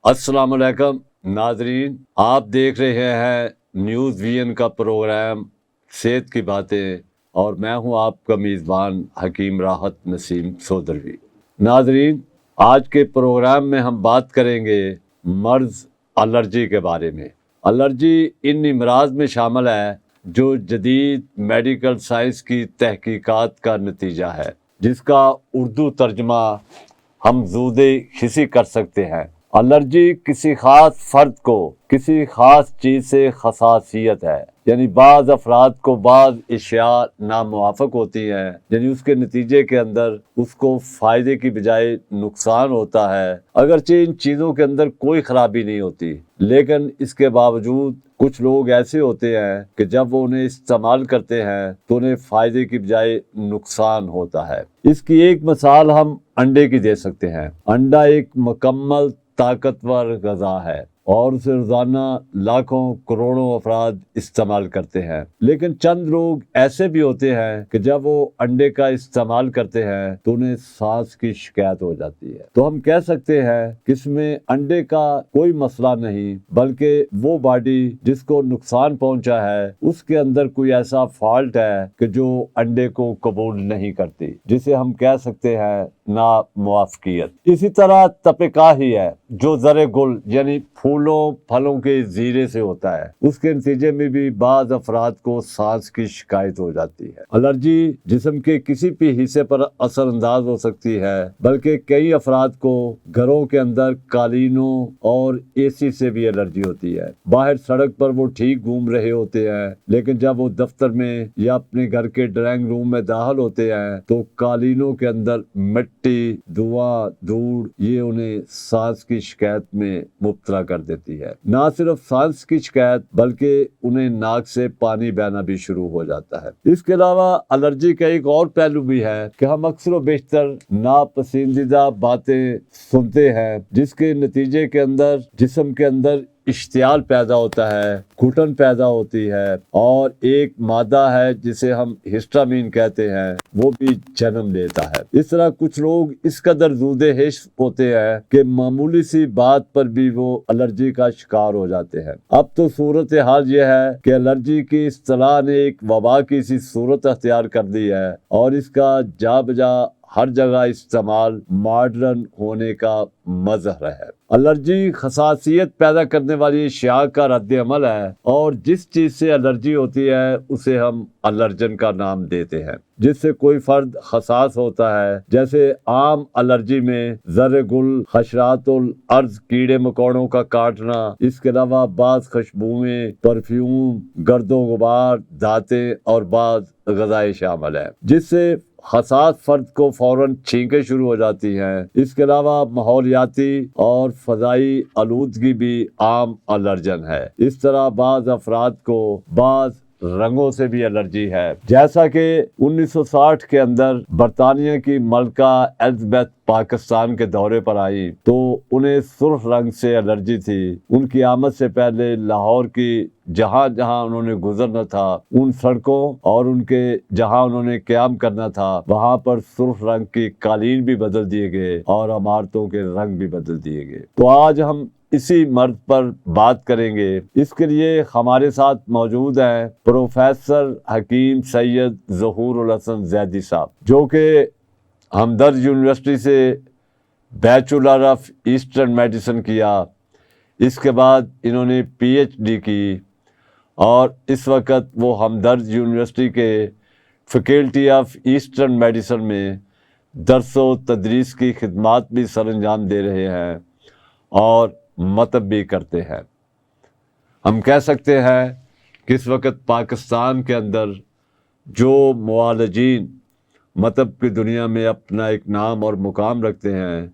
السلام علیکم ناظرین، آپ دیکھ رہے ہیں نیوز ویژن کا پروگرام صحت کی باتیں اور میں ہوں آپ کا میزبان حکیم راحت نسیم سودروی۔ ناظرین، آج کے پروگرام میں ہم بات کریں گے مرض الرجی کے بارے میں۔ الرجی ان امراض میں شامل ہے جو جدید میڈیکل سائنس کی تحقیقات کا نتیجہ ہے، جس کا اردو ترجمہ ہم زود حسی کر سکتے ہیں۔ الرجی کسی خاص فرد کو کسی خاص چیز سے حساسیت ہے، یعنی بعض افراد کو بعض اشیاء ناموافق ہوتی ہیں، یعنی اس کے نتیجے کے اندر اس کو فائدے کی بجائے نقصان ہوتا ہے۔ اگرچہ ان چیزوں کے اندر کوئی خرابی نہیں ہوتی، لیکن اس کے باوجود کچھ لوگ ایسے ہوتے ہیں کہ جب وہ انہیں استعمال کرتے ہیں تو انہیں فائدے کی بجائے نقصان ہوتا ہے۔ اس کی ایک مثال ہم انڈے کی دے سکتے ہیں۔ انڈا ایک مکمل طاقتور غذا ہے اور اسے روزانہ لاکھوں کروڑوں افراد استعمال کرتے ہیں، لیکن چند لوگ ایسے بھی ہوتے ہیں کہ جب وہ انڈے کا استعمال کرتے ہیں تو انہیں سانس کی شکایت ہو جاتی ہے۔ تو ہم کہہ سکتے ہیں کہ اس میں انڈے کا کوئی مسئلہ نہیں، بلکہ وہ باڈی جس کو نقصان پہنچا ہے اس کے اندر کوئی ایسا فالٹ ہے کہ جو انڈے کو قبول نہیں کرتی، جسے ہم کہہ سکتے ہیں ناموافقیت۔ اسی طرح تپکاہی ہے جو زر گل یعنی پھولوں پھلوں کے زیرے سے ہوتا ہے، اس کے نتیجے میں بھی بعض افراد کو سانس کی شکایت ہو جاتی ہے۔ الرجی جسم کے کسی بھی حصے پر اثر انداز ہو سکتی ہے، بلکہ کئی افراد کو گھروں کے اندر قالینوں اور اے سی سے بھی الرجی ہوتی ہے۔ باہر سڑک پر وہ ٹھیک گھوم رہے ہوتے ہیں، لیکن جب وہ دفتر میں یا اپنے گھر کے ڈرائنگ روم میں داخل ہوتے ہیں تو قالینوں کے اندر مٹی، دھواں، دھوڑ یہ انہیں سانس کی شکایت میں مبتلا کر دیتی ہے۔ نہ صرف سانس کی شکایت بلکہ انہیں ناک سے پانی بہنا بھی شروع ہو جاتا ہے۔ اس کے علاوہ الرجی کا ایک اور پہلو بھی ہے کہ ہم اکثر و بیشتر ناپسندیدہ باتیں سنتے ہیں، جس کے نتیجے کے اندر جسم کے اندر اشتعال پیدا ہوتا ہے، گھٹن پیدا ہوتی ہے، اور ایک مادہ ہے جسے ہم ہسٹامین کہتے ہیں وہ بھی جنم لیتا ہے۔ اس طرح کچھ لوگ اس قدر زود حش ہوتے ہیں کہ معمولی سی بات پر بھی وہ الرجی کا شکار ہو جاتے ہیں۔ اب تو صورتحال یہ ہے کہ الرجی کی اصطلاح نے ایک وبا کی سی صورت اختیار کر دی ہے اور اس کا جا بجا ہر جگہ استعمال ماڈرن ہونے کا مظہر ہے۔ الرجی حساسیت پیدا کرنے والی اشیاء کا رد عمل ہے، اور جس چیز سے الرجی ہوتی ہے اسے ہم الرجن کا نام دیتے ہیں۔ جس سے کوئی فرد حساس ہوتا ہے، جیسے عام الرجی میں زر گل، حشرات الارض کیڑے مکوڑوں کا کاٹنا، اس کے علاوہ بعض خوشبوئیں، پرفیوم، گرد و غبار، دھاتیں اور بعض غذائیں شامل ہیں، جس سے حساس فرد کو فوراً چھینکیں شروع ہو جاتی ہیں۔ اس کے علاوہ ماحولیاتی اور فضائی آلودگی بھی عام الرجن ہے۔ اس طرح بعض افراد کو بعض رنگوں سے بھی الرجی ہے، جیسا کہ 1960 کے اندر برطانیہ کی ملکہ الزبیتھ پاکستان کے دورے پر آئی تو انہیں سرخ رنگ سے الرجی تھی۔ ان کی آمد سے پہلے لاہور کی جہاں جہاں انہوں نے گزرنا تھا، ان سڑکوں اور ان کے جہاں انہوں نے قیام کرنا تھا، وہاں پر سرخ رنگ کی قالین بھی بدل دیے گئے اور عمارتوں کے رنگ بھی بدل دیے گئے۔ تو آج ہم اسی مرض پر بات کریں گے۔ اس کے لیے ہمارے ساتھ موجود ہیں پروفیسر حکیم سید ظہور الحسن زیدی صاحب، جو کہ ہمدرد یونیورسٹی سے بیچلر آف ایسٹرن میڈیسن کیا، اس کے بعد انہوں نے پی ایچ ڈی کی، اور اس وقت وہ ہمدرد یونیورسٹی کے فیکلٹی آف ایسٹرن میڈیسن میں درس و تدریس کی خدمات بھی سر انجام دے رہے ہیں اور مطب بھی کرتے ہیں۔ ہم کہہ سکتے ہیں کہ اس وقت پاکستان کے اندر جو معالجین مطب کی دنیا میں اپنا ایک نام اور مقام رکھتے ہیں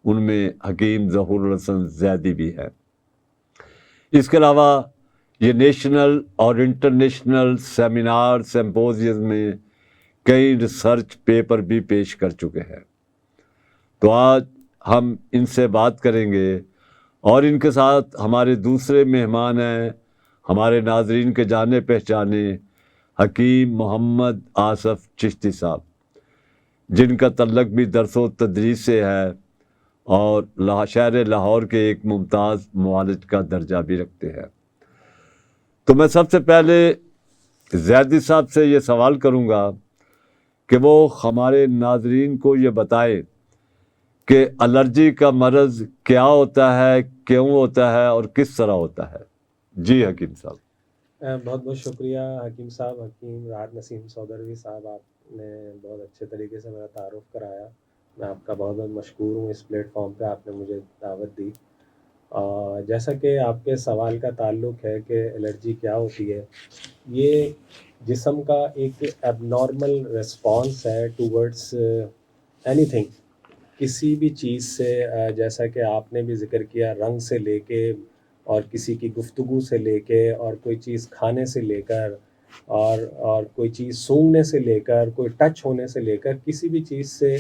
ان میں حکیم ظہور الحسن زیدی بھی ہے۔ اس کے علاوہ یہ نیشنل اور انٹرنیشنل سیمینار سمپوزیم میں کئی ریسرچ پیپر بھی پیش کر چکے ہیں۔ تو آج ہم ان سے بات کریں گے، اور ان کے ساتھ ہمارے دوسرے مہمان ہیں ہمارے ناظرین کے جانے پہچانے حکیم محمد آصف چشتی صاحب، جن کا تعلق بھی درس و تدریس سے ہے اور شہر لاہور کے ایک ممتاز معالج کا درجہ بھی رکھتے ہیں۔ تو میں سب سے پہلے زیدی صاحب سے یہ سوال کروں گا کہ وہ ہمارے ناظرین کو یہ بتائیں کہ الرجی کا مرض کیا ہوتا ہے، کیوں ہوتا ہے اور کس طرح ہوتا ہے۔ جی حکیم صاحب۔ بہت بہت شکریہ حکیم صاحب، حکیم راحت نسیم سودروی صاحب، آپ نے بہت اچھے طریقے سے میرا تعارف کرایا۔ میں آپ کا بہت بہت مشکور ہوں، اس پلیٹ فارم پہ آپ نے مجھے دعوت دی۔ جیسا کہ آپ کے سوال کا تعلق ہے کہ الرجی کیا ہوتی ہے، یہ جسم کا ایک ایب نارمل ریسپانس ہے ٹورڈس اینی تھنگ، کسی بھی چیز سے، جیسا کہ آپ نے بھی ذکر کیا، رنگ سے لے کے اور کسی کی گفتگو سے لے کے اور کوئی چیز کھانے سے لے کر اور کوئی چیز سونگھنے سے لے کر، کوئی ٹچ ہونے سے لے کر، کسی بھی چیز سے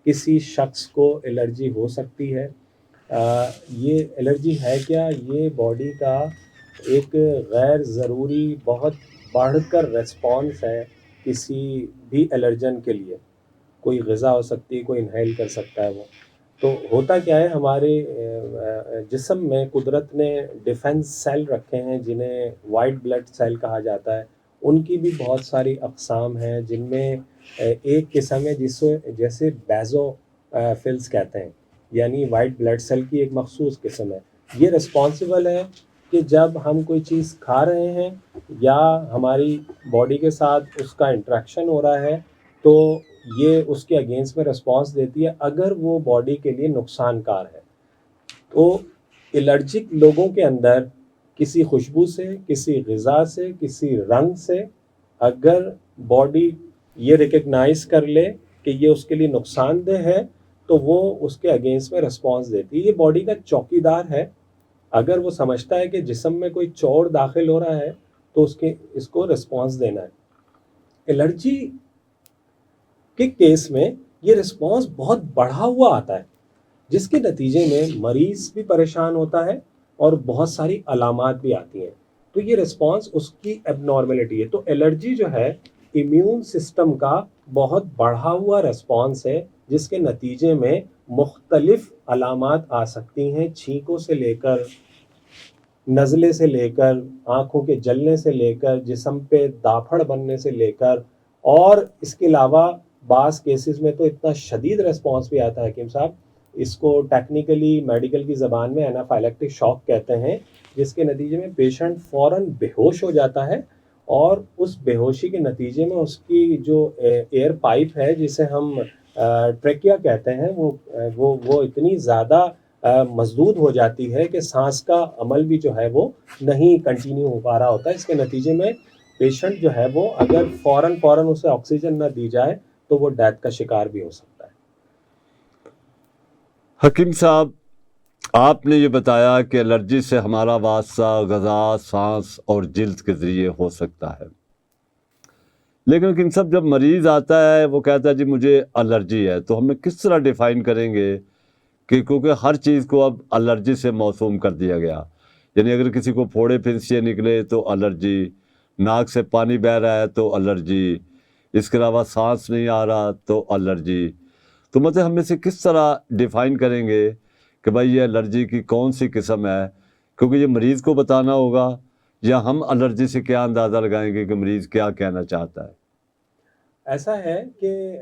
کسی شخص کو الرجی ہو سکتی ہے۔ یہ الرجی ہے کیا؟ یہ باڈی کا ایک غیر ضروری بہت بڑھ کر ریسپانس ہے کسی بھی الرجن کے لیے۔ کوئی غذا ہو سکتی ہے، کوئی انہیل کر سکتا ہے وہ۔ تو ہوتا کیا ہے، ہمارے جسم میں قدرت نے ڈیفنس سیل رکھے ہیں جنہیں وائٹ بلڈ سیل کہا جاتا ہے۔ ان کی بھی بہت ساری اقسام ہیں، جن میں ایک قسم ہے جیسے بیزو فلز کہتے ہیں، یعنی وائٹ بلڈ سیل کی ایک مخصوص قسم ہے۔ یہ رسپانسبل ہے کہ جب ہم کوئی چیز کھا رہے ہیں یا ہماری باڈی کے ساتھ اس کا انٹریکشن ہو رہا ہے تو یہ اس کے اگینسٹ میں رسپانس دیتی ہے اگر وہ باڈی کے لیے نقصان کار ہے۔ تو الرجک لوگوں کے اندر کسی خوشبو سے، کسی غذا سے، کسی رنگ سے اگر باڈی یہ ریکگنائز کر لے کہ یہ اس کے لیے نقصان دہ ہے تو وہ اس کے اگینسٹ میں رسپانس دیتی ہے۔ یہ باڈی کا چوکیدار ہے، اگر وہ سمجھتا ہے کہ جسم میں کوئی چور داخل ہو رہا ہے تو اس کو رسپانس دینا ہے۔ الرجی کے کیس میں یہ رسپانس بہت بڑھا ہوا آتا ہے، جس کے نتیجے میں مریض بھی پریشان ہوتا ہے اور بہت ساری علامات بھی آتی ہیں۔ تو یہ رسپانس اس کی ایب نارملٹی ہے۔ تو الرجی جو ہے امیون سسٹم کا بہت بڑھا ہوا رسپانس ہے، جس کے نتیجے میں مختلف علامات آ سکتی ہیں، چھینکوں سے لے کر، نزلے سے لے کر، آنکھوں کے جلنے سے لے کر، جسم پہ داپھڑ بننے سے لے کر، اور اس کے علاوہ بعض کیسز میں تو اتنا شدید ریسپانس بھی آتا ہے حکیم صاحب، اس کو ٹیکنیکلی میڈیکل کی زبان میں انافائلیکٹک شاک کہتے ہیں، جس کے نتیجے میں پیشنٹ فوراً بے ہوش ہو جاتا ہے، اور اس بے ہوشی کے نتیجے میں اس کی جو ایئر پائپ ہے جسے ہم ٹریکیا کہتے ہیں، وہ اتنی زیادہ مسدود ہو جاتی ہے کہ سانس کا عمل بھی جو ہے وہ نہیں کنٹینیو ہو پا رہا ہوتا ہے۔ اس کے نتیجے میں پیشنٹ جو ہے وہ اگر فوراً اسے آکسیجن نہ دی جائے تو وہ ڈیتھ کا شکار بھی ہو سکتا ہے۔ حکیم صاحب، آپ نے یہ بتایا کہ الرجی سے ہمارا واسطہ غذا، سانس اور جلد کے ذریعے ہو سکتا ہے، لیکن حکیم صاحب جب مریض آتا ہے وہ کہتا ہے جی مجھے الرجی ہے، تو ہمیں کس طرح ڈیفائن کریں گے کہ کیونکہ ہر چیز کو اب الرجی سے موسوم کر دیا گیا، یعنی اگر کسی کو پھوڑے پھنسیے نکلے تو الرجی، ناک سے پانی بہہ رہا ہے تو الرجی، اس کے علاوہ سانس نہیں آ رہا تو الرجی، تو مطلب ہم اسے کس طرح ڈیفائن کریں گے کہ بھائی یہ الرجی کی کون سی قسم ہے؟ کیونکہ یہ مریض کو بتانا ہوگا، یا ہم الرجی سے کیا اندازہ لگائیں گے کہ مریض کیا کہنا چاہتا ہے؟ ایسا ہے کہ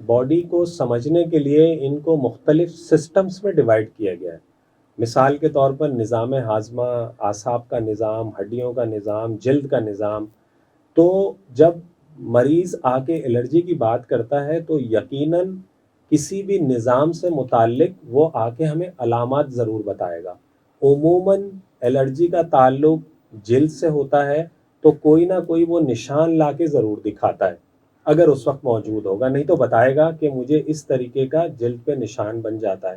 باڈی کو سمجھنے کے لیے ان کو مختلف سسٹمز میں ڈیوائڈ کیا گیا ہے۔ مثال کے طور پر نظام ہاضمہ، اعصاب کا نظام، ہڈیوں کا نظام، جلد کا نظام۔ تو جب مریض آ کے الرجی کی بات کرتا ہے تو یقیناً کسی بھی نظام سے متعلق وہ آ کے ہمیں علامات ضرور بتائے گا۔ عموماً الرجی کا تعلق جلد سے ہوتا ہے تو کوئی نہ کوئی وہ نشان لا کے ضرور دکھاتا ہے، اگر اس وقت موجود ہوگا، نہیں تو بتائے گا کہ مجھے اس طریقے کا جلد پہ نشان بن جاتا ہے۔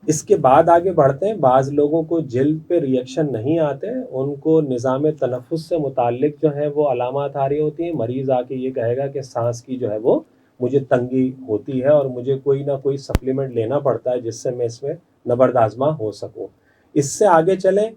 اس کے بعد آگے بڑھتے ہیں، بعض لوگوں کو جلد پہ ریئیکشن نہیں آتے، ان کو نظام تنفس سے متعلق جو ہے وہ علامات آ رہی ہوتی ہیں۔ مریض آ کے یہ کہے گا کہ سانس کی جو ہے وہ مجھے تنگی ہوتی ہے اور مجھے کوئی نہ کوئی سپلیمنٹ لینا پڑتا ہے جس سے میں اس میں نبرد آزما ہو سکوں۔ اس سے آگے چلیں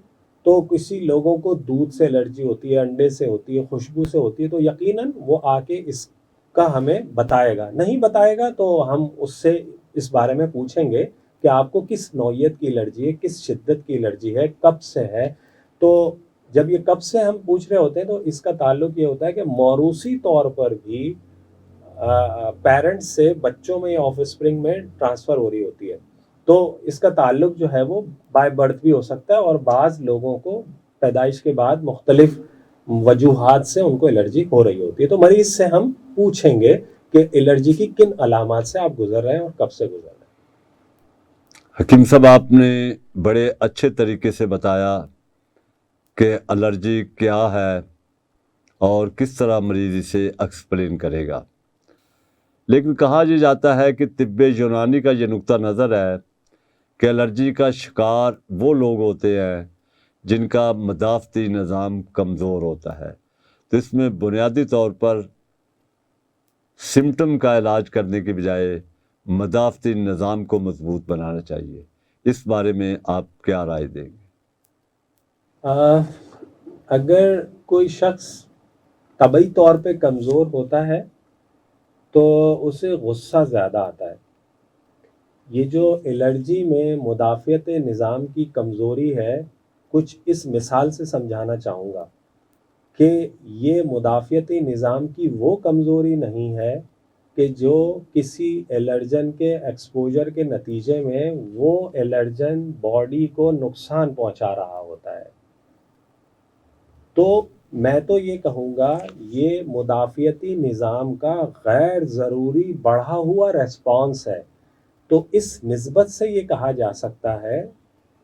تو کسی لوگوں کو دودھ سے الرجی ہوتی ہے، انڈے سے ہوتی ہے، خوشبو سے ہوتی ہے، تو یقیناً وہ آ کے اس کا ہمیں بتائے گا۔ نہیں بتائے گا تو ہم اس سے اس بارے میں پوچھیں گے کہ آپ کو کس نوعیت کی الرجی ہے, کس شدت کی الرجی ہے, کب سے ہے. تو جب یہ کب سے ہم پوچھ رہے ہوتے ہیں تو اس کا تعلق یہ ہوتا ہے کہ موروثی طور پر بھی پیرنٹس سے بچوں میں یا آف اسپرنگ میں ٹرانسفر ہو رہی ہوتی ہے. تو اس کا تعلق جو ہے وہ بائی برتھ بھی ہو سکتا ہے, اور بعض لوگوں کو پیدائش کے بعد مختلف وجوہات سے ان کو الرجی ہو رہی ہوتی ہے. تو مریض سے ہم پوچھیں گے کہ الرجی کی کن علامات سے آپ گزر رہے ہیں اور کب سے گزر رہے ہیں. حکیم صاحب, آپ نے بڑے اچھے طریقے سے بتایا کہ الرجی کیا ہے اور کس طرح مریض اسے ایکسپلین کرے گا. لیکن کہا یہ جاتا ہے کہ طب یونانی کا یہ نقطہ نظر ہے کہ الرجی کا شکار وہ لوگ ہوتے ہیں جن کا مدافعتی نظام کمزور ہوتا ہے. تو اس میں بنیادی طور پر سمٹم کا علاج کرنے کے بجائے مدافعتی نظام کو مضبوط بنانا چاہیے. اس بارے میں آپ کیا رائے دیں گے؟ اگر کوئی شخص طبعی طور پہ کمزور ہوتا ہے تو اسے غصہ زیادہ آتا ہے. یہ جو الرجی میں مدافعت نظام کی کمزوری ہے, کچھ اس مثال سے سمجھانا چاہوں گا کہ یہ مدافعتی نظام کی وہ کمزوری نہیں ہے کہ جو کسی الرجن کے ایکسپوجر کے نتیجے میں وہ الرجن باڈی کو نقصان پہنچا رہا ہوتا ہے. تو میں تو یہ کہوں گا یہ مدافعتی نظام کا غیر ضروری بڑھا ہوا ریسپانس ہے. تو اس نسبت سے یہ کہا جا سکتا ہے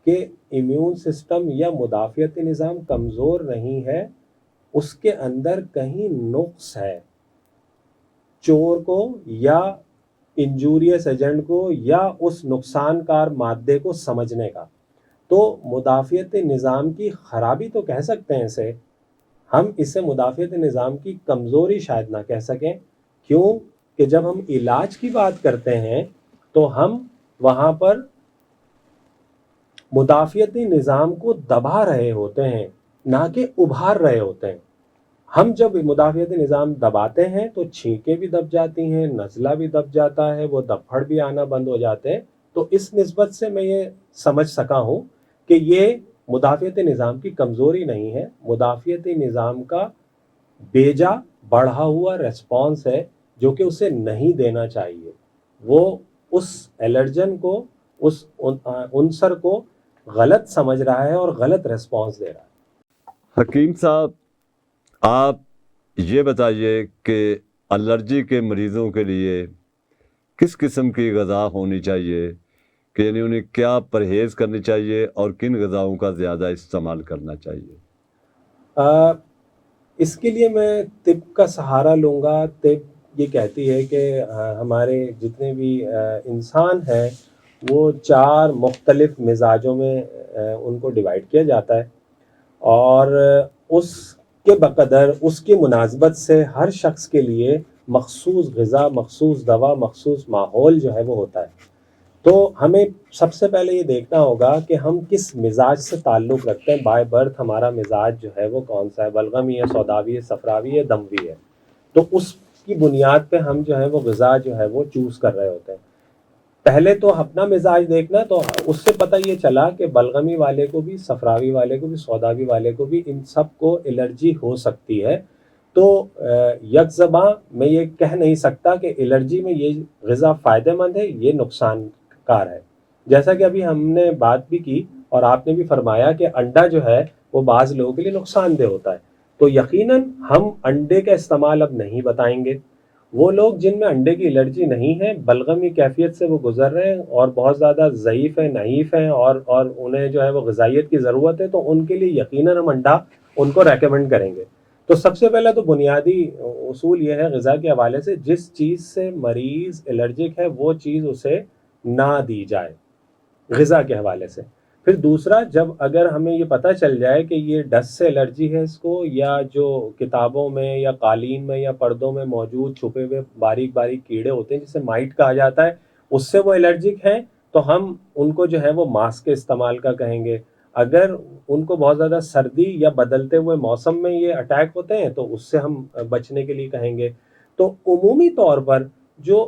کہ امیون سسٹم یا مدافعتی نظام کمزور نہیں ہے, اس کے اندر کہیں نقص ہے. چور کو یا انجوریس ایجنٹ کو یا اس نقصان کار مادے کو سمجھنے کا. تو مدافعتی نظام کی خرابی تو کہہ سکتے ہیں اسے, ہم اسے مدافعتی نظام کی کمزوری شاید نہ کہہ سکیں. کیوں کہ جب ہم علاج کی بات کرتے ہیں تو ہم وہاں پر مدافعتی نظام کو دبا رہے ہوتے ہیں, نہ کہ ابھار رہے ہوتے ہیں. ہم جب مدافعتی نظام دباتے ہیں تو چھینکیں بھی دب جاتی ہیں, نزلہ بھی دب جاتا ہے, وہ دھڑ بھی آنا بند ہو جاتے ہیں. تو اس نسبت سے میں یہ سمجھ سکا ہوں کہ یہ مدافعتی نظام کی کمزوری نہیں ہے, مدافعتی نظام کا بیجا بڑھا ہوا ریسپانس ہے جو کہ اسے نہیں دینا چاہیے. وہ اس الرجن کو, اس عنصر کو غلط سمجھ رہا ہے اور غلط ریسپانس دے رہا ہے. حکیم صاحب, آپ یہ بتائیے کہ الرجی کے مریضوں کے لیے کس قسم کی غذا ہونی چاہیے, کہ یعنی انہیں کیا پرہیز کرنی چاہیے اور کن غذاؤں کا زیادہ استعمال کرنا چاہیے؟ اس کے لیے میں طب کا سہارا لوں گا. طب یہ کہتی ہے کہ ہمارے جتنے بھی انسان ہیں وہ 4 مختلف مزاجوں میں ان کو ڈیوائڈ کیا جاتا ہے, اور اس کے بقدر اس کی مناسبت سے ہر شخص کے لیے مخصوص غذا, مخصوص دوا, مخصوص ماحول جو ہے وہ ہوتا ہے. تو ہمیں سب سے پہلے یہ دیکھنا ہوگا کہ ہم کس مزاج سے تعلق رکھتے ہیں. بائی برتھ ہمارا مزاج جو ہے وہ کون سا ہے, بلغمی ہے, سوداوی ہے, صفراوی ہے, دموی ہے. تو اس کی بنیاد پہ ہم جو ہے وہ غذا جو ہے وہ چوز کر رہے ہوتے ہیں. پہلے تو اپنا مزاج دیکھنا, تو اس سے پتہ یہ چلا کہ بلغمی والے کو بھی, صفراوی والے کو بھی, سوداوی والے کو بھی, ان سب کو الرجی ہو سکتی ہے. تو یک زباں میں یہ کہہ نہیں سکتا کہ الرجی میں یہ غذا فائدہ مند ہے, یہ نقصان کار ہے. جیسا کہ ابھی ہم نے بات بھی کی اور آپ نے بھی فرمایا کہ انڈا جو ہے وہ بعض لوگوں کے لیے نقصان دہ ہوتا ہے. تو یقیناً ہم انڈے کا استعمال اب نہیں بتائیں گے. وہ لوگ جن میں انڈے کی الرجی نہیں ہے, بلغمی کیفیت سے وہ گزر رہے ہیں اور بہت زیادہ ضعیف ہیں, نحیف ہیں, اور انہیں جو ہے وہ غذائیت کی ضرورت ہے, تو ان کے لیے یقیناً ہم انڈا ان کو ریکمنڈ کریں گے. تو سب سے پہلے تو بنیادی اصول یہ ہے غذا کے حوالے سے, جس چیز سے مریض الرجک ہے وہ چیز اسے نہ دی جائے غذا کے حوالے سے. پھر دوسرا, جب اگر ہمیں یہ پتہ چل جائے کہ یہ ڈسٹ سے الرجی ہے اس کو, یا جو کتابوں میں یا قالین میں یا پردوں میں موجود چھپے ہوئے باریک باریک کیڑے ہوتے ہیں جسے مائٹ کہا جاتا ہے, اس سے وہ الرجک ہیں, تو ہم ان کو جو ہے وہ ماسک کے استعمال کا کہیں گے. اگر ان کو بہت زیادہ سردی یا بدلتے ہوئے موسم میں یہ اٹیک ہوتے ہیں تو اس سے ہم بچنے کے لیے کہیں گے. تو عمومی طور پر جو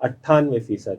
98%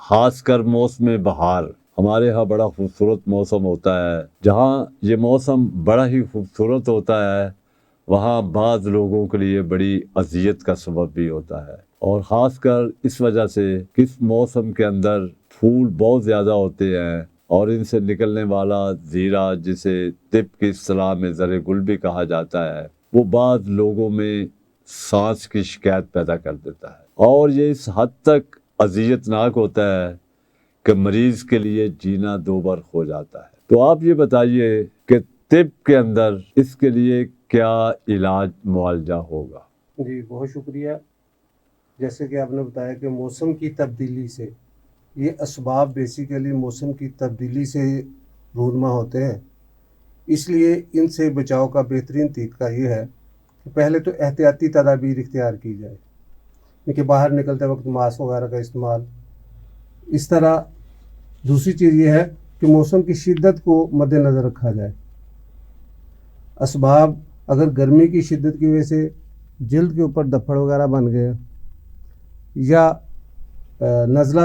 خاص کر موسم بہار ہمارے ہاں بڑا خوبصورت موسم ہوتا ہے. جہاں یہ موسم بڑا ہی خوبصورت ہوتا ہے وہاں بعض لوگوں کے لیے بڑی اذیت کا سبب بھی ہوتا ہے, اور خاص کر اس وجہ سے کہ اس موسم کے اندر پھول بہت زیادہ ہوتے ہیں اور ان سے نکلنے والا زیرہ, جسے طب کی اصطلاح میں زر گل بھی کہا جاتا ہے, وہ بعض لوگوں میں سانس کی شکایت پیدا کر دیتا ہے, اور یہ اس حد تک اذیت ناک ہوتا ہے کہ مریض کے لیے جینا دو بار ہو جاتا ہے. تو آپ یہ بتائیے کہ طب کے اندر اس کے لیے کیا علاج معالجہ ہوگا؟ جی بہت شکریہ. جیسے کہ آپ نے بتایا کہ موسم کی تبدیلی سے, یہ اسباب بیسیکلی موسم کی تبدیلی سے رونما ہوتے ہیں, اس لیے ان سے بچاؤ کا بہترین طریقہ یہ ہے کہ پہلے تو احتیاطی تدابیر اختیار کی جائے, کیونکہ باہر نکلتے وقت ماسک وغیرہ کا استعمال. اس طرح دوسری چیز یہ ہے کہ موسم کی شدت کو مد نظر رکھا جائے. اسباب اگر گرمی کی شدت کی وجہ سے جلد کے اوپر دھپڑ وغیرہ بن گئے یا نزلہ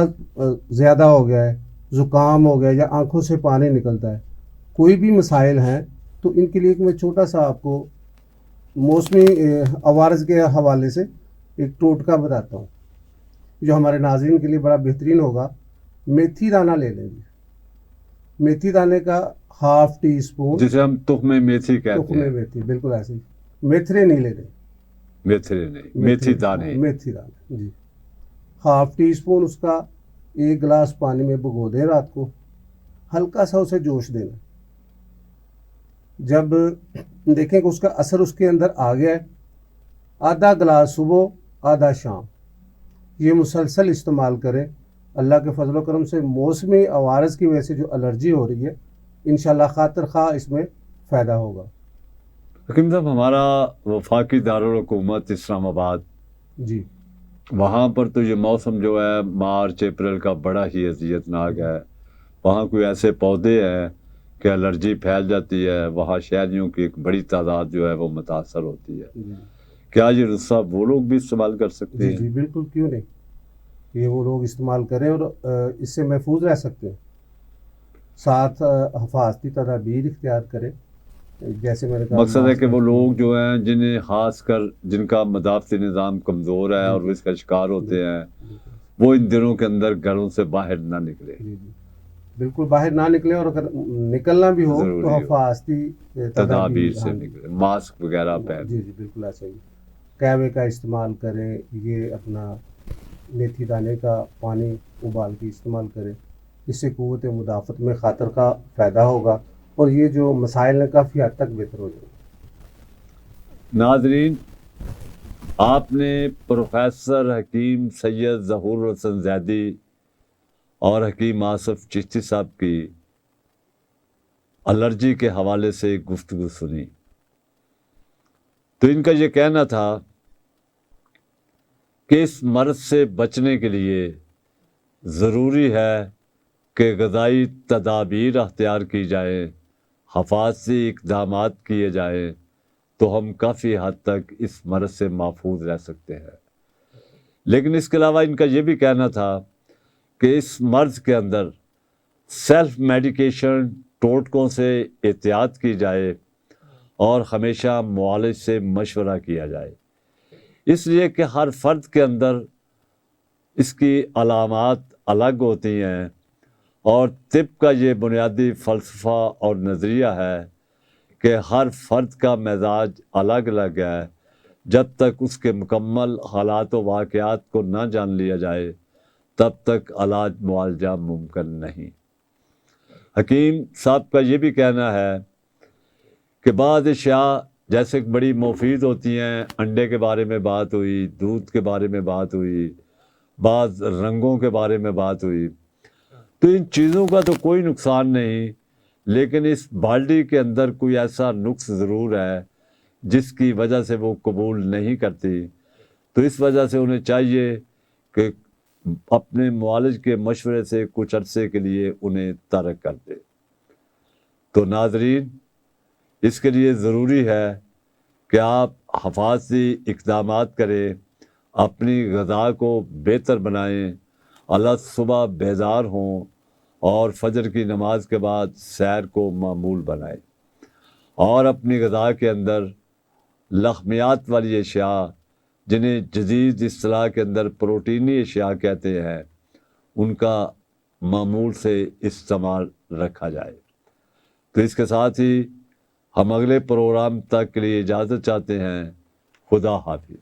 زیادہ ہو گیا ہے, زکام ہو گیا یا آنکھوں سے پانی نکلتا ہے, کوئی بھی مسائل ہیں تو ان کے لیے میں چھوٹا سا آپ کو موسمی عوارض کے حوالے سے ایک ٹوٹکا بتاتا ہوں جو ہمارے ناظرین کے لیے بڑا بہترین ہوگا. میتھی دانہ لے لیں گے, میتھی دانے کا ہاف ٹی اسپون, جسے ہم تخم میتھی کہتے تخم ہیں. میتھی, بالکل ایسے ہی, میتھرے نہیں لے لیں, میتھی نہیں, میتھی دانے. میتھی دانے جی, ہاف ٹی اسپون اس کا 1 گلاس پانی میں بھگو دیں رات کو, ہلکا سا اسے جوش دینا. جب دیکھیں کہ اس کا اثر اس کے اندر آ گیا ہے, آدھا گلاس صبح آدھا شام, یہ مسلسل استعمال کریں. اللہ کے فضل و کرم سے موسمی عوارض کی وجہ سے جو الرجی ہو رہی ہے انشاءاللہ خاطر خواہ اس میں فائدہ ہوگا. حکیم صاحب, ہمارا وفاقی دارالحکومت اسلام آباد, جی وہاں پر تو یہ موسم جو ہے مارچ اپریل کا بڑا ہی اذیت ناک ہے. وہاں کوئی ایسے پودے ہیں کہ الرجی پھیل جاتی ہے, وہاں شہریوں کی ایک بڑی تعداد جو ہے وہ متاثر ہوتی ہے. جی کیا یہ نسخہ وہ لوگ بھی استعمال کر سکتے جی ہیں؟ جی بالکل, کیوں نہیں, یہ وہ لوگ استعمال کریں اور اس سے محفوظ رہ سکتے ہیں. ساتھ حفاظتی تدابیر اختیار کریں, جیسے میں نے کہا مقصد ہے کہ وہ ماسک. لوگ جو ہیں جنہیں خاص کر جن کا مدافعتی نظام کمزور ہے اور وہ اس کا شکار ہوتے ہیں, وہ ان دنوں کے اندر گھروں سے باہر نہ نکلے. جی جی بالکل باہر نہ نکلیں, اور اگر نکلنا بھی ہو ضروری تو ہو. حفاظتی تدابیر سے ہاں جی. نکلے, ماسک وغیرہ پہن. جی جی بالکل ایسا ہی. قہوے کا استعمال کریں, یہ اپنا میتھی دانے کا پانی ابال کے استعمال کریں, اس سے قوت مدافعت میں خاطر کا فائدہ ہوگا اور یہ جو مسائل ہیں کافی حد تک بہتر ہو جائیں گے. ناظرین, آپ نے پروفیسر حکیم سید ظہور الحسن زیدی اور حکیم آصف چشتی صاحب کی الرجی کے حوالے سے گفتگو سنی. تو ان کا یہ کہنا تھا کہ اس مرض سے بچنے کے لیے ضروری ہے کہ غذائی تدابیر اختیار کی جائیں, حفاظتی اقدامات کیے جائیں, تو ہم کافی حد تک اس مرض سے محفوظ رہ سکتے ہیں. لیکن اس کے علاوہ ان کا یہ بھی کہنا تھا کہ اس مرض کے اندر سیلف میڈیکیشن ٹوٹکوں سے احتیاط کی جائے اور ہمیشہ معالج سے مشورہ کیا جائے, اس لیے کہ ہر فرد کے اندر اس کی علامات الگ ہوتی ہیں, اور طب کا یہ بنیادی فلسفہ اور نظریہ ہے کہ ہر فرد کا مزاج الگ الگ ہے. جب تک اس کے مکمل حالات و واقعات کو نہ جان لیا جائے تب تک علاج معالجہ ممکن نہیں. حکیم صاحب کا یہ بھی کہنا ہے کہ بعض اشیاء جیسے بڑی مفید ہوتی ہیں, انڈے کے بارے میں بات ہوئی, دودھ کے بارے میں بات ہوئی, بعض رنگوں کے بارے میں بات ہوئی, تو ان چیزوں کا تو کوئی نقصان نہیں, لیکن اس بالٹی کے اندر کوئی ایسا نقص ضرور ہے جس کی وجہ سے وہ قبول نہیں کرتی. تو اس وجہ سے انہیں چاہیے کہ اپنے معالج کے مشورے سے کچھ عرصے کے لیے انہیں ترک کر دے. تو ناظرین, اس کے لیے ضروری ہے کہ آپ حفاظتی اقدامات کریں, اپنی غذا کو بہتر بنائیں, اللہ صبح بیدار ہوں اور فجر کی نماز کے بعد سیر کو معمول بنائیں اور اپنی غذا کے اندر لخمیات والی اشیاء جنہیں جدید اصطلاح کے اندر پروٹینی اشیاء کہتے ہیں ان کا معمول سے استعمال رکھا جائے۔ تو اس کے ساتھ ہی ہم اگلے پروگرام تک کے لیے اجازت چاہتے ہیں۔ خدا حافظ۔